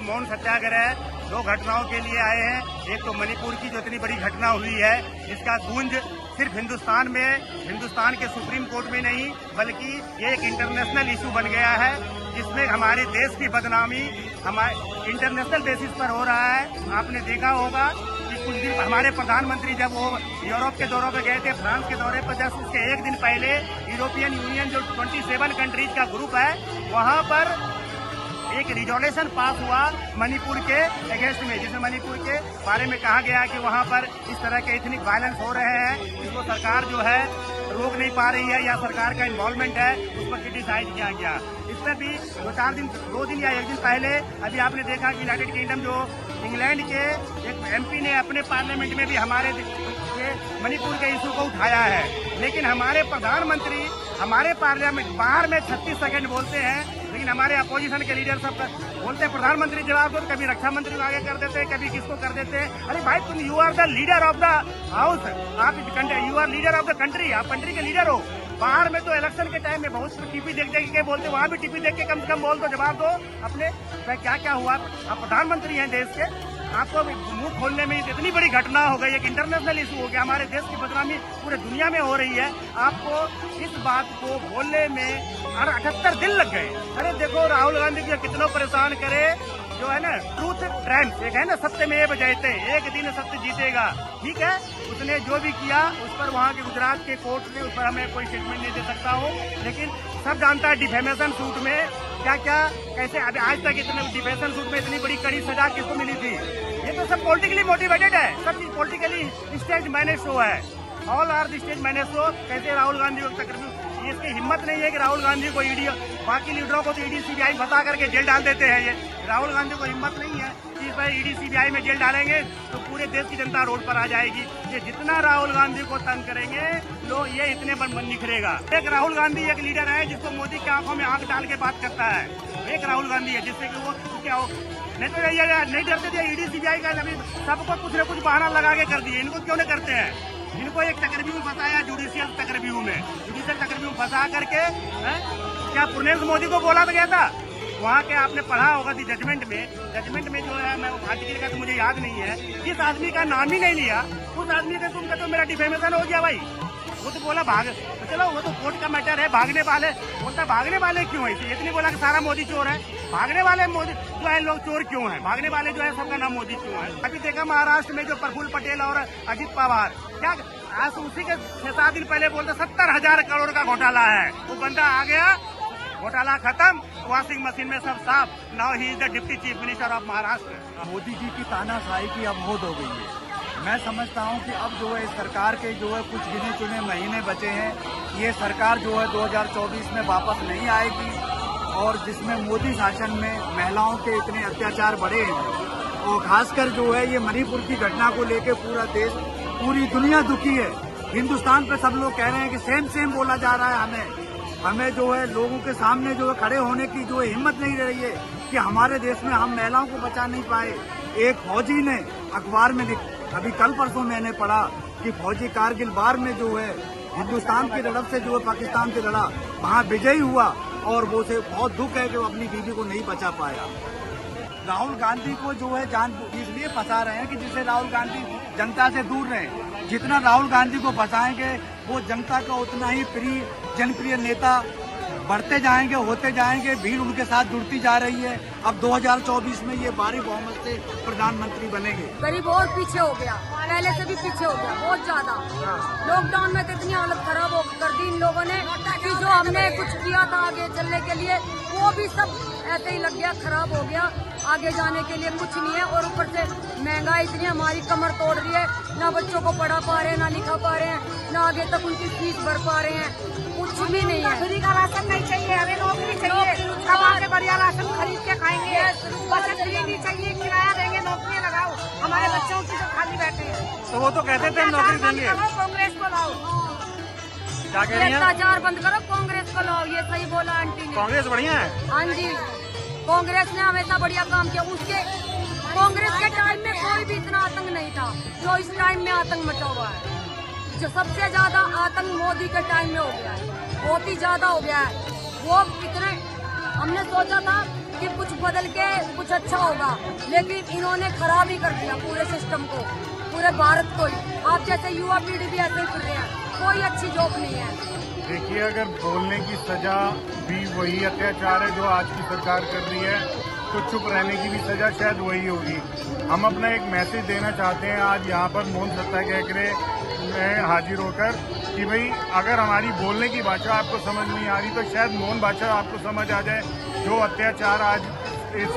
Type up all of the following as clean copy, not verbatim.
मौन सत्याग्रह दो घटनाओं के लिए आए हैं। एक तो मणिपुर की जो इतनी बड़ी घटना हुई है, जिसका गूंज सिर्फ हिंदुस्तान के सुप्रीम कोर्ट में नहीं, बल्कि ये एक इंटरनेशनल इशू बन गया है, जिसमें हमारे देश की बदनामी हमारे इंटरनेशनल बेसिस पर हो रहा है। आपने देखा होगा कि कुछ दिन हमारे प्रधानमंत्री जब वो यूरोप के दौरे पर गए थे, फ्रांस के दौरे पर, जस्ट उसके एक दिन पहले यूरोपियन यूनियन जो 27 कंट्रीज का ग्रुप है, वहाँ पर एक रिजोल्यूशन पास हुआ मणिपुर के अगेंस्ट में, जिसमें मणिपुर के बारे में कहा गया कि वहाँ पर इस तरह के एथनिक वायलेंस हो रहे हैं, इसको सरकार जो है रोक नहीं पा रही है या सरकार का इन्वॉल्वमेंट है, उस पर क्रिटिसाइज किया गया। इस पर भी 2 दिन या 1 दिन पहले अभी आपने देखा कि यूनाइटेड किंगडम जो इंग्लैंड के एक एमपी ने अपने पार्लियामेंट में भी हमारे मणिपुर के इशू को उठाया है। लेकिन हमारे प्रधानमंत्री हमारे पार्लियामेंट बाहर में 36 सेकंड बोलते हैं, लेकिन हमारे अपोजिशन के लीडर सब बोलते हैं प्रधानमंत्री जवाब दो, कभी रक्षा मंत्री को आगे कर देते हैं, कभी किसको कर देते हैं। अरे भाई, तुम you are the leader of the house, आप you are leader of the country, आप कंट्री के लीडर हो। बाहर में तो इलेक्शन के टाइम में बहुत टीपी देख के बोलते, वहाँ भी टीपी देख के कम से कम बोल दो, जवाब दो अपने क्या क्या हुआ। आप प्रधानमंत्री हैं देश के, आपको मुंह खोलने में इतनी बड़ी घटना हो गई, एक इंटरनेशनल इशू हो गया, हमारे देश की बदनामी पूरे दुनिया में हो रही है, आपको इस बात को बोलने में 78 दिन लग गए। अरे देखो, राहुल गांधी जी कितना परेशान करे, जो है ना ट्रूथ ट्रेंड्स, एक है ना सत्य में जयते, एक दिन सत्य जीतेगा। ठीक है, उसने जो भी किया उस पर वहाँ के गुजरात के कोर्ट ने, उस पर हमें कोई स्टेटमेंट नहीं दे सकता हूँ, लेकिन सब जानता है डिफेमेशन सूट में क्या क्या कैसे अभी आज तक इतने डिफेमेशन सूट में इतनी बड़ी कड़ी सजा किसको मिली थी। ये तो सब पॉलिटिकली मोटिवेटेड है, सब चीज पॉलिटिकली स्टेज मैनेज शो है, all are the stage manage show. कैसे राहुल गांधी को तकरीबन इसकी हिम्मत नहीं है कि राहुल गांधी को ईडी, बाकी लीडरों को तो ईडी सीबीआई फंसा करके जेल डाल देते हैं, ये राहुल गांधी को हिम्मत नहीं है कि इस बार ईडी सीबीआई में जेल डालेंगे तो पूरे देश की जनता रोड पर आ जाएगी। ये जितना राहुल गांधी को तंग करेंगे लोग, ये इतने बन निखरेगा। एक राहुल गांधी एक लीडर है जिसको मोदी की आंखों में आंख डाल के बात करता है, एक राहुल गांधी है जिससे कि वो क्या हो, नहीं तो ये नहीं डरते थे ईडी सीबीआई का, अभी सबको कुछ न कुछ बहाना लगा के कर दिए। इनको क्यों नहीं करते हैं? इनको एक चक्रव्यूह में फंसाया, जुडिशियल चक्रव्यूह में फंसा करके क्या पूर्णेंद्र मोदी को बोला गया था वहाँ के, आपने पढ़ा होगा थी जजमेंट में जो है, मैं आर्टिकल का तो मुझे याद नहीं है, जिस आदमी का नाम ही नहीं लिया उस आदमी का तुम कहते हो मेरा डिफेमेशन हो गया। भाई वो तो बोला भाग, तो चलो वो तो कोर्ट का मैटर है, भागने वाले बोलता भागने वाले क्यों है, इतनी बोला कि सारा मोदी चोर है, भागने वाले मोदी जो है लोग चोर क्यों है, भागने वाले जो है सबका नाम मोदी क्यों है। अभी देखा महाराष्ट्र में जो प्रफुल्ल पटेल और अजित पवार, क्या आज उसी के 6-7 दिन पहले बोलते 70,000 करोड़ का घोटाला है, वो बंदा आ गया, घोटाला खत्म, वॉशिंग मशीन में सब साफ। Now he is the deputy chief minister of Maharashtra. Modi ji की तानाशाही की अब हद हो गई है। मैं समझता हूं कि अब जो है इस सरकार के जो है कुछ गिने चुने महीने बचे हैं, ये सरकार जो है 2024 में वापस नहीं आएगी, और जिसमें मोदी शासन में महिलाओं के इतने अत्याचार बढ़े हैं, और खासकर जो है ये मणिपुर की घटना को लेकर पूरा देश, पूरी दुनिया दुखी है। हिंदुस्तान पे सब लोग कह रहे हैं कि सेम बोला जा रहा है, हमें जो है लोगों के सामने जो है खड़े होने की जो है हिम्मत नहीं रही है कि हमारे देश में हम महिलाओं को बचा नहीं पाए। एक फौजी ने अखबार में अभी कल परसों मैंने पढ़ा कि फौजी कारगिल वार में जो है हिंदुस्तान की तरफ से जो है पाकिस्तान से लड़ा, वहाँ विजयी हुआ, और वो से बहुत दुख है कि वो अपनी बीवी को नहीं बचा पाया। राहुल गांधी को जो है जान इसलिए फंसा रहे हैं कि जिससे राहुल गांधी जनता से दूर रहे। जितना राहुल गांधी को फंसाएंगे वो जनता का उतना ही जनप्रिय नेता बढ़ते जाएंगे, होते जाएंगे, भीड़ उनके साथ जुड़ती जा रही है। अब 2024 में ये भारी बहुमत से प्रधानमंत्री बनेंगे। गरीब और पीछे हो गया, पहले से भी पीछे हो गया बहुत ज्यादा। लॉकडाउन में तो इतनी हालत खराब कर दी इन लोगों ने कि जो हमने कुछ किया था आगे चलने के लिए वो भी सब ऐसे ही लग गया, खराब हो गया। आगे जाने के लिए कुछ नहीं है, और ऊपर से महंगाई इतनी हमारी कमर तोड़ रही है, ना बच्चों को पढ़ा पा रहे हैं, ना लिखा पा रहे हैं, ना आगे तक उनकी फीस भर पा रहे हैं, कुछ भी नहीं है। फ्री का राशन नहीं चाहिए, हमें नौकरी चाहिए, कमा के बढ़िया राशन खरीद के खाएंगे, बचत फ्री नहीं चाहिए, किराया देंगे, नौकरी लगाओ, हमारे बच्चों की तो खाली बैठे हैं। तो वो तो कहते थे नौकरी देंगे, कांग्रेस को लाओ, क्या कह रही हैं? अत्याचार बंद करो, कांग्रेस को लाओ, ये सही बोला आंटी ने। कांग्रेस बढ़िया है। हाँ जी, कांग्रेस ने हमेशा बढ़िया काम किया। उसके कांग्रेस के टाइम में कोई भी इतना आतंक नहीं था जो इस टाइम में आतंक मचा हुआ है। जो सबसे ज्यादा आतंक मोदी के टाइम में हो गया है, बहुत ही ज्यादा हो गया है। वो इतने हमने सोचा था कि कुछ बदल के कुछ अच्छा होगा, लेकिन इन्होंने खराब ही कर दिया पूरे सिस्टम को, पूरे भारत को ही। आप जैसे युवा पीढ़ी भी ऐसे ही फिर रहे हैं, कोई अच्छी जॉब नहीं है। देखिए, अगर बोलने की सजा भी वही अत्याचार है जो आज की सरकार कर रही है, तो चुप रहने की भी सजा शायद वही होगी। हम अपना एक मैसेज देना चाहते हैं आज यहाँ पर मौन सत्याग्रह में हाजिर होकर कि भाई अगर हमारी बोलने की भाषा आपको समझ नहीं आ रही तो शायद मौन भाषा आपको समझ आ जाए। जो अत्याचार आज इस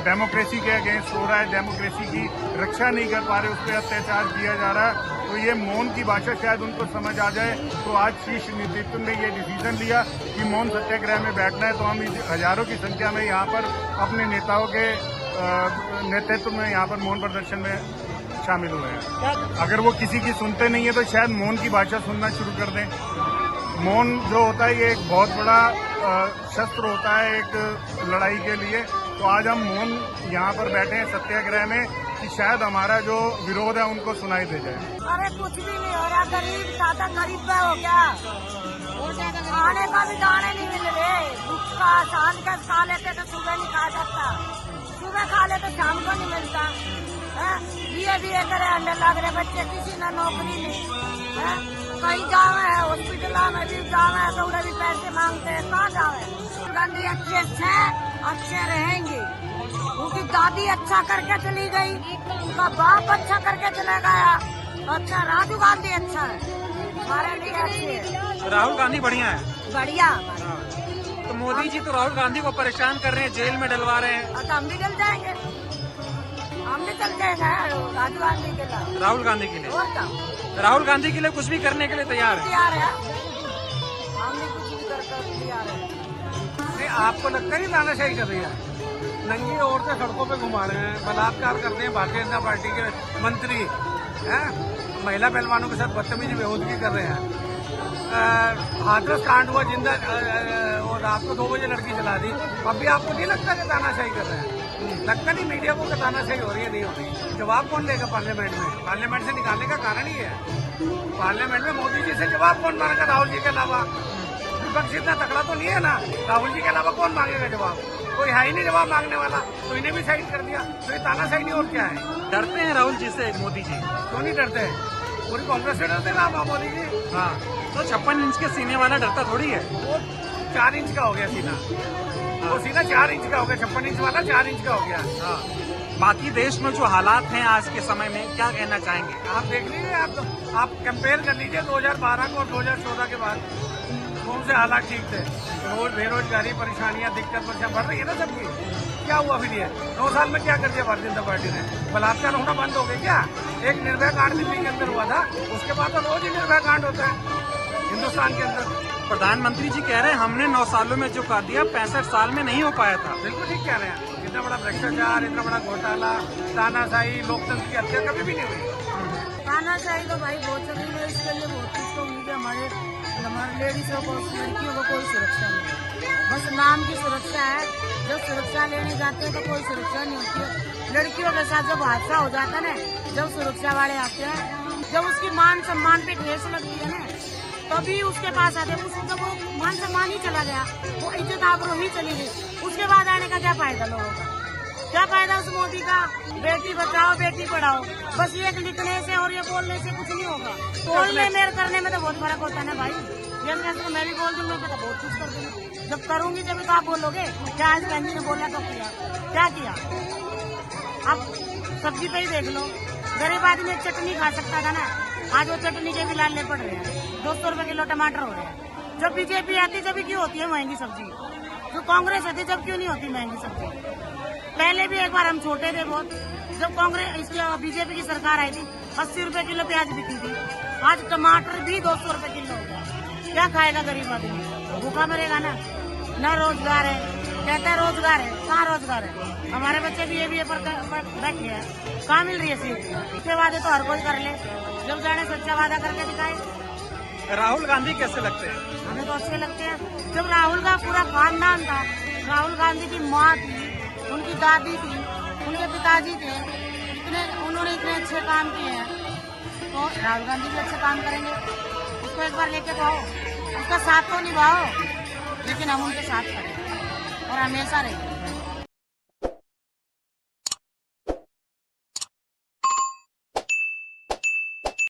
डेमोक्रेसी के अगेंस्ट हो रहा है, डेमोक्रेसी की रक्षा नहीं कर पा रहे, उस पर अत्याचार किया जा रहा है, तो ये मौन की भाषा शायद उनको समझ आ जाए। तो आज शीर्ष नेतृत्व ने ये डिसीजन लिया कि मौन सत्याग्रह में बैठना है, तो हम हजारों की संख्या में यहाँ पर अपने नेताओं के नेतृत्व में यहाँ पर मौन प्रदर्शन में शामिल हुए हैं। अगर वो किसी की सुनते नहीं है तो शायद मौन की भाषा सुनना शुरू कर दें। मौन जो होता है ये एक बहुत बड़ा शस्त्र होता है एक लड़ाई के लिए। तो आज हम मौन यहाँ पर बैठे हैं सत्याग्रह में कि शायद हमारा जो विरोध है उनको सुनाई दे जाए। अरे कुछ भी नहीं हो रहा, गरीब ज्यादा गरीब का हो गया, खाने का भी दाने नहीं मिल रहे। का शाम का खा लेते तो सुबह नहीं खा सकता, सुबह खा लेते शाम को नहीं मिलता। बीए करे अंडे लग रहे बच्चे, किसी ने नौकरी नहीं है। कहीं जावे है हॉस्पिटल में भी जावे है तो उन्हें भी पैसे मांगते हैं, कहाँ जावे। गांधी अच्छे रहेंगे, उनकी दादी अच्छा करके चली गई, उनका बाप अच्छा करके चला गया। अच्छा, राजीव गांधी अच्छा है, हमारे लिए अच्छे है। राहुल गांधी बढ़िया है, बढ़िया। तो मोदी जी तो राहुल गांधी को परेशान कर रहे हैं, जेल में डलवा रहे हैं। तो हम भी जल जाएंगे, हम भी चल जाएंगे राजीव गांधी के लिए, राहुल गांधी के लिए, और क्या राहुल गांधी के लिए कुछ भी करने के लिए तैयार है। तैयार है, हम भी कुछ भी कर तैयार है। नहीं, आपको लगता है तानाशाही कर रही है? नंगी औरतें सड़कों पे घुमा रहे हैं, बलात्कार करते हैं भारतीय जनता पार्टी के मंत्री हैं, महिला पहलवानों के साथ बदतमीजी बेहूदगी कर रहे हैं। हाथरस कांड हुआ, जिंदा और रात को 2 बजे लड़की जला दी। अब भी आपको नहीं लगता कि तानाशाही कर रहे हैं? लगता नहीं मीडिया को तानाशाही हो रही है, नहीं हो रही। जवाब कौन लेगा पार्लियामेंट में? पार्लियामेंट से निकालने का कारण ही है, पार्लियामेंट में मोदी जी से जवाब कौन मांगेगा? राहुल जी के अलावा विपक्ष इतना तकड़ा तो नहीं है ना, राहुल जी के अलावा कौन मांगेगा जवाब? कोई है ही नहीं जवाब मांगने वाला, तो इन्हें भी साइड कर दिया। तो ये तानाशाही नहीं और क्या है? डरते हैं राहुल जी से मोदी जी? क्यों नहीं डरते? पूरी कांग्रेस से डरते ना मोदी जी। हाँ, तो 56 इंच के सीने वाला डरता थोड़ी है। वो 4 इंच का हो गया सीना, वो सीना 4 इंच का हो गया, 56 इंच वाला 4 इंच का हो गया। हाँ, बाकी देश में जो हालात हैं आज के समय में, क्या कहना चाहेंगे? आप देख लीजिए, आप कंपेयर कर लीजिए 2012 को और 2014 के बाद कौन से हालात ठीक थे। रोज बेरोजगारी, परेशानियां, दिक्कत परेशान बढ़ रही है ना सबकी। क्या हुआ फिर ये 9 साल में? क्या कर दिया भारतीय जनता पार्टी ने? बलात्कार होना बंद हो गए क्या? एक निर्भया कांड दिल्ली के अंदर हुआ था, उसके बाद तो रोज ही निर्भया कांड होता है हिंदुस्तान के अंदर। प्रधानमंत्री जी कह रहे हैं हमने 9 सालों में जो कर दिया 65 साल में नहीं हो पाया था। बिल्कुल ठीक कह रहे हैं। इतना बड़ा भ्रष्टाचार, इतना बड़ा घोटाला, तानाशाही, लोकतंत्र की हत्या कभी भी नहीं हुई। तानाशाही तो भाई बहुत चल रही है, इसके लिए बहुत कुछ तो उनके हमारे लेडीजों को, लड़कियों को कोई सुरक्षा नहीं, बस नाम की सुरक्षा है। जब सुरक्षा लेने जाते हैं तो कोई सुरक्षा नहीं होती है। लड़कियों के साथ जब हादसा हो जाता है ना, जब सुरक्षा वाले आते हैं, जब उसकी मान सम्मान पे ठेस लगती है ना, तभी उसके पास आते हैं। उसको जब वो मान सम्मान ही चला गया, वो इज्जत आबरू ही चली गई, उसके बाद आने का क्या फायदा लोगों का? क्या फायदा उस मोदी का? बेटी बचाओ बेटी पढ़ाओ, बस ये लिखने से और ये बोलने से कुछ नहीं होगा। बोलने में करने में तो बहुत फर्क होता है ना भाई। जैसे तो मैं भी बोल दूंगा तो बहुत कुछ कर दूंगी, जब करूंगी जब तो आप बोलोगे क्या आज बहन ने बोला तो किया, क्या किया? अब सब्जी पे ही देख लो, गरीब आदमी चटनी खा सकता था ना, आज वो चटनी के भी लाले पड़ रहे हैं। 200 रुपए किलो टमाटर हो रहे हैं। जब बीजेपी आती जब क्यों होती है महंगी सब्जी? जो कांग्रेस आती जब क्यों नहीं होती महंगी सब्जी? पहले भी एक बार हम छोटे थे बहुत, जब कांग्रेस इसकी बीजेपी की सरकार आई थी 80 रुपए किलो प्याज बिकी थी, आज टमाटर भी 200 रुपए किलो हो गया। क्या खाएगा गरीब आदमी? भूखा मरेगा ना। न रोजगार है, कहता है रोजगार है, कहाँ रोजगार है? हमारे बच्चे भी ये पर बैठे हैं, कहाँ मिल रही है सीट? इसके वादे तो हर कोई कर ले, जब जाने सच्चा वादा करके दिखाए। राहुल गांधी कैसे लगते हैं? हमें तो अच्छे लगते हैं। जब राहुल का पूरा खानदान था, राहुल गांधी की माँ थी, उनकी दादी थी, उनके पिताजी थे, उन्होंने इतने अच्छे काम किए हैं, तो राहुल गांधी भी अच्छे काम करेंगे। उसको एक बार लेके तो आओ, उसका साथ तो निभाओ, लेकिन हम उनके साथ खड़े। और हमेशा रहेगी।